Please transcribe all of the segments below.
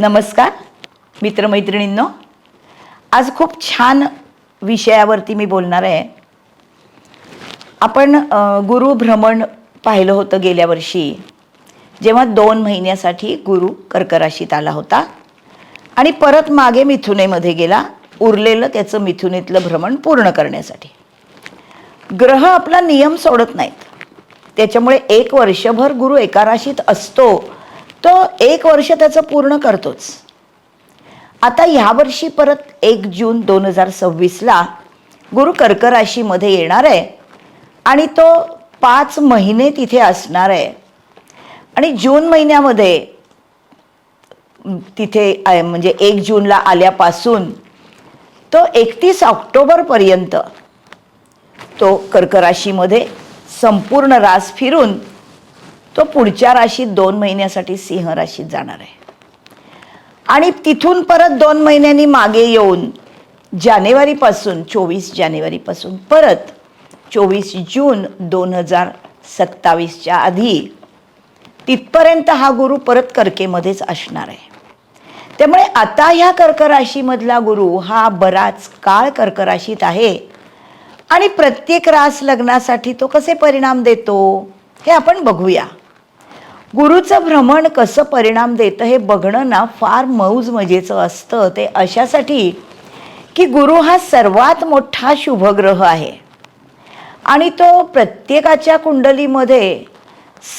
नमस्कार मित्रमैत्रिणींनो, आज खूप छान विषयावरती मी बोलणार आहे. आपण गुरु भ्रमण पाहिलं होतं गेल्या वर्षी, जेव्हा 2 महिन्यासाठी गुरु कर्क राशीत आला होता आणि परत मागे मिथुनेमध्ये गेला, उरलेलं त्याचं मिथुनेतलं भ्रमण पूर्ण करण्यासाठी. ग्रह आपला नियम सोडत नाहीत, त्याच्यामुळे 1 वर्षभर गुरु एका राशीत असतो, तो 1 वर्ष त्याचं पूर्ण करतोच. आता ह्या वर्षी परत 1 जून 2026ला गुरु कर्क राशीमध्ये येणार आहे आणि तो 5 महिने तिथे असणार आहे. आणि जून महिन्यामध्ये तिथे म्हणजे 1 जूनला आल्यापासून तो 31 ऑक्टोबरपर्यंत तो कर्क राशीमध्ये संपूर्ण रास फिरून तो पुढच्या राशीत 2 महिन्यासाठी सिंह राशीत जाणार आहे. आणि तिथून परत 2 महिन्यांनी मागे येऊन जानेवारीपासून 24 जानेवारीपासून परत 24 जून 2027च्या आधी तिथपर्यंत हा गुरु परत कर्केमध्येच असणार आहे. त्यामुळे आता ह्या कर्क राशीमधला गुरु हा बराच काळ कर्क राशीत आहे आणि प्रत्येक रास लग्नासाठी तो कसे परिणाम देतो हे आपण बघूया. गुरुचं भ्रमण कसं परिणाम देतं हे बघणं ना फार मौज मजेचं असतं. ते अशासाठी की गुरु हा सर्वात मोठा शुभग्रह आहे आणि तो प्रत्येकाच्या कुंडलीमध्ये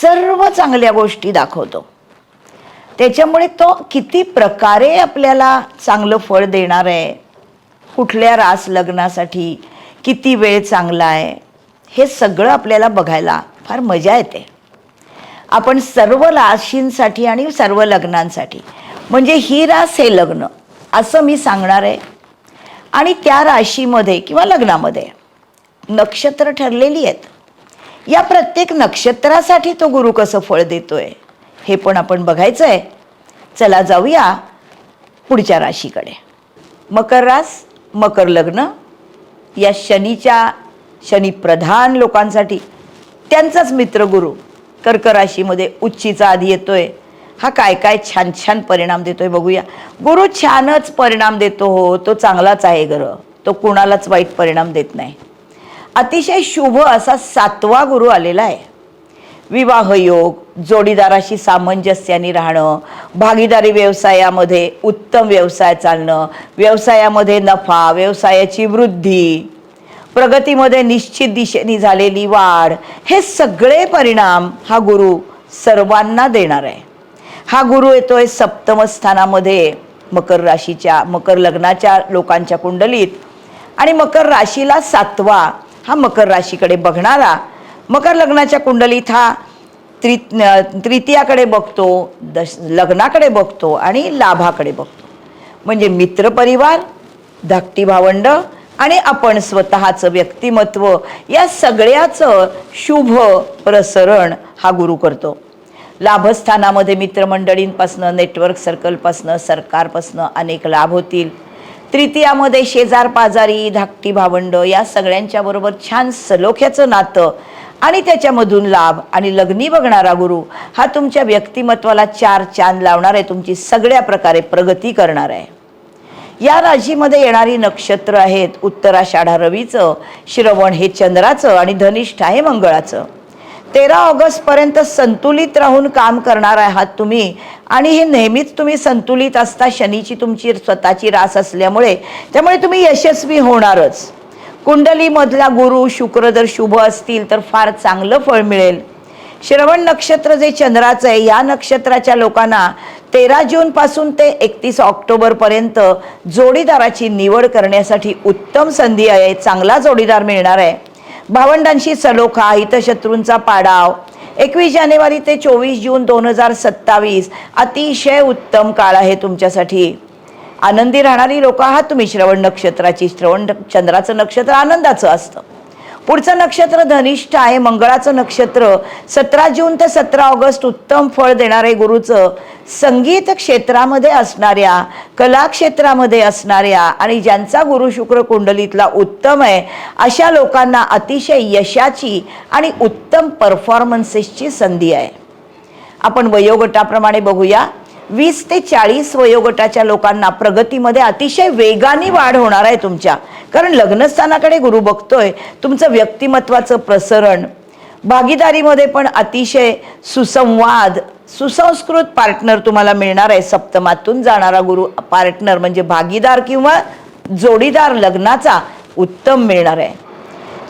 सर्व चांगल्या गोष्टी दाखवतो. त्याच्यामुळे तो किती प्रकारे आपल्याला चांगलं फळ देणार आहे, कुठल्या रास लग्नासाठी किती वेळ चांगला आहे, हे सगळं आपल्याला बघायला फार मजा येते. आपण सर्व राशींसाठी आणि सर्व लग्नांसाठी, म्हणजे ही रास हे लग्न असं मी सांगणार आहे. आणि त्या राशीमध्ये किंवा लग्नामध्ये नक्षत्र ठरलेली आहेत. या प्रत्येक नक्षत्रासाठी तो गुरु कसं फळ देतोय हे पण आपण बघायचं आहे. चला जाऊया पुढच्या राशीकडे. मकर रास, मकर लग्न या शनिप्रधान लोकांसाठी त्यांचाच मित्र गुरु कर्क राशीमध्ये उच्चीचा आधी येतोय. हा काय काय छान छान परिणाम देतोय बघूया. गुरु छानच परिणाम देतो, हो तो चांगलाच आहे ग्रह, तो कुणालाच वाईट परिणाम देत नाही. अतिशय शुभ असा 7वा गुरु आलेला आहे. विवाह योग, जोडीदाराशी सामंजस्याने राहणं, भागीदारी व्यवसायामध्ये उत्तम व्यवसाय चालणं, व्यवसायामध्ये नफा, व्यवसायाची वृद्धी, प्रगतीमध्ये निश्चित दिशेने झालेली वाढ, हे सगळे परिणाम हा गुरु सर्वांना देणार आहे. हा गुरु येतोय 7म स्थानामध्ये मकर राशीच्या, मकर लग्नाच्या लोकांच्या कुंडलीत. आणि मकर राशीला 7वा हा मकर राशीकडे बघणारा, मकर लग्नाच्या कुंडलीत हा तृतीयाकडे बघतो, लग्नाकडे बघतो आणि लाभाकडे बघतो. म्हणजे मित्रपरिवार, धाकटी भावंड आणि आपण स्वतःचं व्यक्तिमत्व या सगळ्याचं शुभ प्रसरण हा गुरु करतो. लाभस्थानामध्ये मित्रमंडळींपासनं, नेटवर्क सर्कलपासनं, सरकारपासनं अनेक लाभ होतील. तृतीयामध्ये शेजार पाजारी, धाकटी भावंड या सगळ्यांच्या बरोबर छान सलोख्याचं नातं आणि त्याच्यामधून लाभ. आणि लग्नी बघणारा गुरु हा तुमच्या व्यक्तिमत्वाला 4 चांद लावणार आहे, तुमची सगळ्या प्रकारे प्रगती करणार आहे. या राशीमध्ये येणारी नक्षत्र आहेत उत्तराषाढा रवीचं, श्रवण हे चंद्राचं आणि धनिष्ठा हे मंगळाचं. 13 ऑगस्टपर्यंत संतुलित राहून काम करणार आहात तुम्ही आणि हे नेहमीच तुम्ही संतुलित असता. शनीची तुमची स्वतःची रास असल्यामुळे त्यामुळे तुम्ही यशस्वी होणारच. कुंडलीमधला गुरु शुक्र जर शुभ असतील तर फार चांगलं फळ मिळेल. श्रवण नक्षत्र जे चंद्राचं आहे, या नक्षत्राच्या लोकांना 13 जूनपासून ते 31 ऑक्टोबरपर्यंत जोडीदाराची निवड करण्यासाठी उत्तम संधी आहे. चांगला जोडीदार मिळणार आहे. भावंडांशी सलोखा, हितशत्रूंचा पाडाव. 21 जानेवारी ते 24 जून 2027 अतिशय उत्तम काळ आहे तुमच्यासाठी. आनंदी राहणारी लोक आहात तुम्ही. श्रवण नक्षत्राची, श्रवण चंद्राचं नक्षत्र आनंदाचं असतं. पुढचं नक्षत्र धनिष्ठा आहे, मंगळाचं नक्षत्र. 17 जून ते 17 ऑगस्ट उत्तम फळ देणारे गुरुचं. संगीत क्षेत्रामध्ये असणाऱ्या, कला क्षेत्रामध्ये असणाऱ्या आणि ज्यांचा गुरु शुक्र कुंडलीतला उत्तम आहे अशा लोकांना अतिशय यशाची आणि उत्तम परफॉर्मन्सेसची संधी आहे. आपण वयोगटाप्रमाणे बघूया. 20 ते 40 वयोगटाच्या लोकांना प्रगतीमध्ये अतिशय वेगाने वाढ होणार आहे तुमच्या, कारण लग्नस्थानाकडे गुरु बघतोय. तुमचं व्यक्तिमत्वाचं प्रसरण, भागीदारीमध्ये पण अतिशय सुसंवाद, सुसंस्कृत पार्टनर तुम्हाला मिळणार आहे. सप्तमातून जाणारा गुरु पार्टनर म्हणजे भागीदार किंवा जोडीदार लग्नाचा उत्तम मिळणार आहे.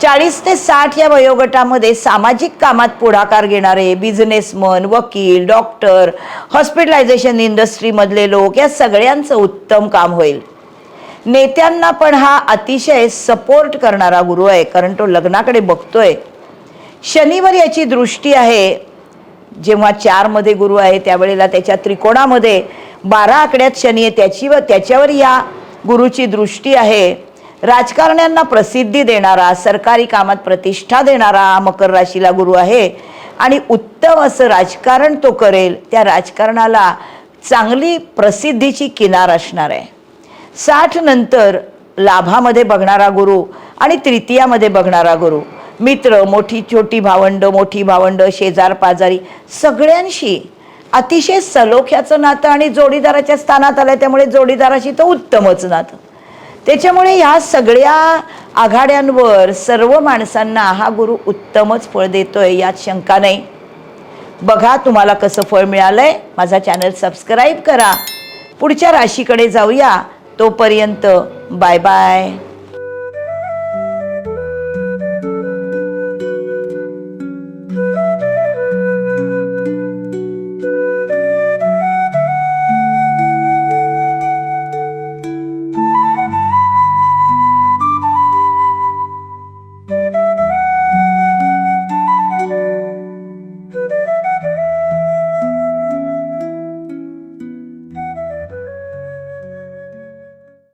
40 ते 60 या वयोगटामध्ये सामाजिक कामात पुढाकार घेणारे बिझनेसमन, वकील, डॉक्टर, हॉस्पिटलायझेशन इंडस्ट्रीमधले लोक, या सगळ्यांचं उत्तम काम होईल. नेत्यांना पण हा अतिशय सपोर्ट करणारा गुरु आहे, कारण तो लग्नाकडे बघतोय. शनीवर याची दृष्टी आहे. जेव्हा 4 मध्ये गुरु आहे त्यावेळेला त्याच्या त्रिकोणामध्ये 12 आकड्यात शनी आहे, त्याच्यावर या गुरुची दृष्टी आहे. राजकारण्यांना प्रसिद्धी देणारा, सरकारी कामात प्रतिष्ठा देणारा मकर राशीला गुरु आहे आणि उत्तम असं राजकारण तो करेल. त्या राजकारणाला चांगली प्रसिद्धीची किनार असणार आहे. 60 नंतर लाभामध्ये बघणारा गुरु आणि तृतीयामध्ये बघणारा गुरु, मित्र, मोठी भावंड, शेजार पाजारी सगळ्यांशी अतिशय सलोख्याचं नातं आणि जोडीदाराच्या स्थानात आलंय, त्यामुळे जोडीदाराशी तर उत्तमच नातं. त्याच्यामुळे ह्या सगळ्या आघाड्यांवर सर्व माणसांना हा गुरु उत्तमच फळ देतोय, यात शंका नाही. बघा तुम्हाला कसं फळ मिळालंय. माझा चॅनल सबस्क्राईब करा. पुढच्या राशीकडे जाऊया. तोपर्यंत बाय बाय.